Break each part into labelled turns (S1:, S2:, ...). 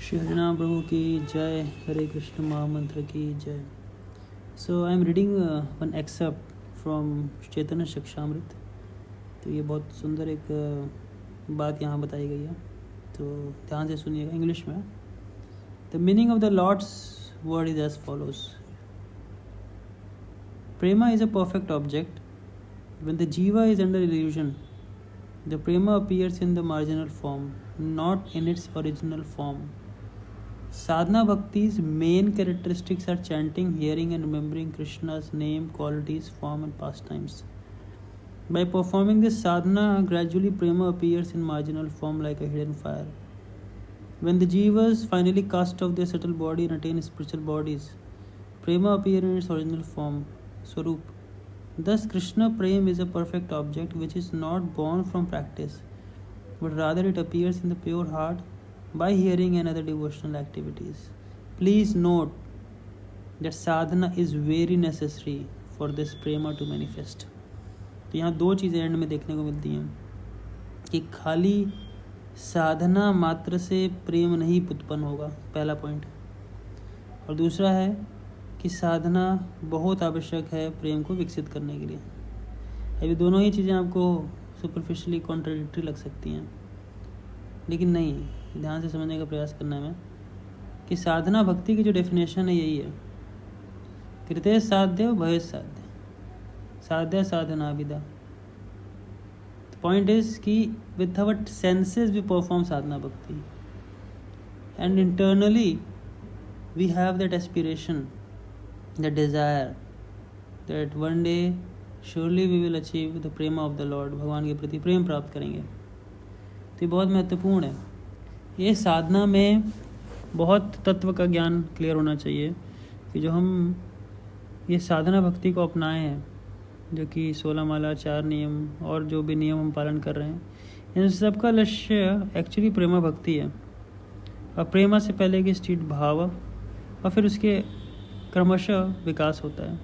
S1: श्री राम प्रभु की जय, हरे कृष्ण महामंत्र की जय। So I am reading one excerpt from Chaitanya Shikshamrita. तो ये बहुत सुंदर एक बात यहाँ बताई गई है, तो ध्यान से सुनिएगा इंग्लिश में। The meaning of the lord's word is as follows. Prema is a perfect object when the jiva is under illusion. The prema appears in the marginal form, not in its original form. Sadhana bhakti's main characteristics are chanting, hearing and remembering Krishna's name, qualities, form and pastimes. By performing this sadhana, gradually prema appears in marginal form like a hidden fire. When the jivas finally cast off their subtle body and attain spiritual bodies, prema appears in its original form, swarup. Thus, Krishna Prem is a perfect object which is not born from practice, but rather it appears in the pure heart by hearing and other devotional activities. Please note that sadhana is very necessary for this prema to manifest. तो यहाँ दो चीज़ें and में देखने को मिलती हैं कि खाली साधना मात्र से प्रेम नहीं उत्पन्न होगा, पहला पॉइंट। और दूसरा है कि साधना बहुत आवश्यक है प्रेम को विकसित करने के लिए। अभी दोनों ही चीज़ें आपको सुपरफिशियली कॉन्ट्राडिक्टरी लग सकती हैं, लेकिन नहीं, ध्यान से समझने का प्रयास करना है मैं कि साधना भक्ति की जो डेफिनेशन है यही है, कृते साध्य भय साध्य, साध्य साधना विदा। पॉइंट इज कि with our senses we perform sadhana bhakti and internally we have that aspiration, the desire that one day surely we will achieve the prema of the Lord, भगवान के प्रति प्रेम प्राप्त करेंगे। तो ये बहुत महत्वपूर्ण है। ये साधना में बहुत तत्व का ज्ञान क्लियर होना चाहिए कि जो हम ये साधना भक्ति को अपनाए हैं, जो कि 16 माला, 4 नियम और जो भी नियम हम पालन कर रहे हैं, इन सब का लक्ष्य एक्चुअली प्रेमा भक्ति है। और प्रेमा से पहले की स्टेट भाव और फिर उसके क्रमशः विकास होता है।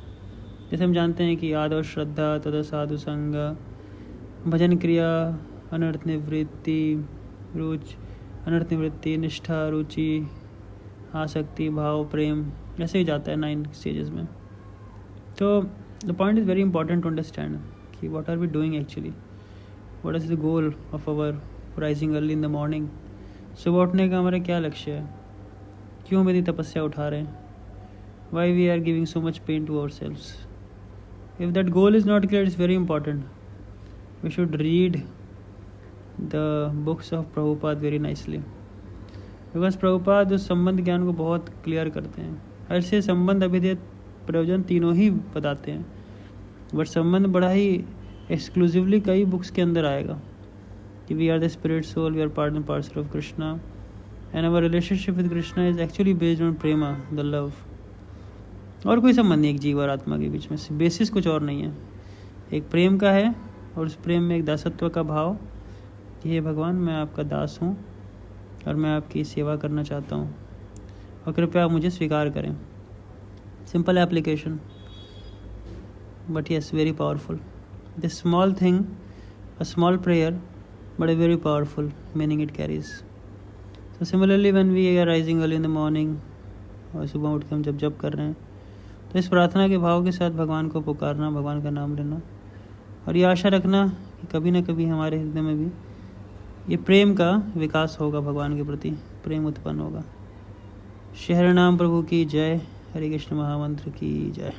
S1: जैसे हम जानते हैं कि आदर श्रद्धा, तथा साधु संग, भजन क्रिया, अनर्थ निवृत्ति, अनर्थ निवृत्ति, निष्ठा, रुचि, आसक्ति, भाव, प्रेम, ऐसे ही जाता है 9 स्टेजेस में। तो the point is very important to understand कि what are we doing actually, what is the goal of our rising early in the morning. सुबह उठने का हमारा क्या लक्ष्य है, क्यों हम इतनी तपस्या उठा रहे हैं, why we are giving so much pain to ourselves. If that goal is not clear, it's very important. We should read the books of Prabhupada very nicely, because Prabhupada उस संबंध ज्ञान को बहुत क्लियर करते हैं। ऐसे संबंध अभिधेय प्रयोजन तीनों ही बताते हैं, बट संबंध बड़ा ही एक्सक्लूसिवली कई बुक्स के अंदर आएगा कि we are the spirit soul, we are part and parcel of Krishna and our relationship with Krishna is actually based on prema, the love. और कोई संबंध नहीं एक जीव और आत्मा के बीच में, बेसिस कुछ और नहीं है, एक प्रेम का है और उस प्रेम में एक दासत्व का भाव कि हे भगवान, मैं आपका दास हूँ और मैं आपकी सेवा करना चाहता हूँ और कृपया आप मुझे स्वीकार करें। Simple application, but yes very powerful. This small thing, a small prayer, but a very powerful meaning it carries. So similarly when we are rising early in the morning, और सुबह उठ के हम जब जप कर रहे हैं, तो इस प्रार्थना के भाव के साथ भगवान को पुकारना, भगवान का नाम लेना और ये आशा रखना कि कभी ना कभी हमारे हृदय में भी ये प्रेम का विकास होगा, भगवान के प्रति प्रेम उत्पन्न होगा। श्री हरि नाम प्रभु की जय, हरे कृष्ण महामंत्र की जय।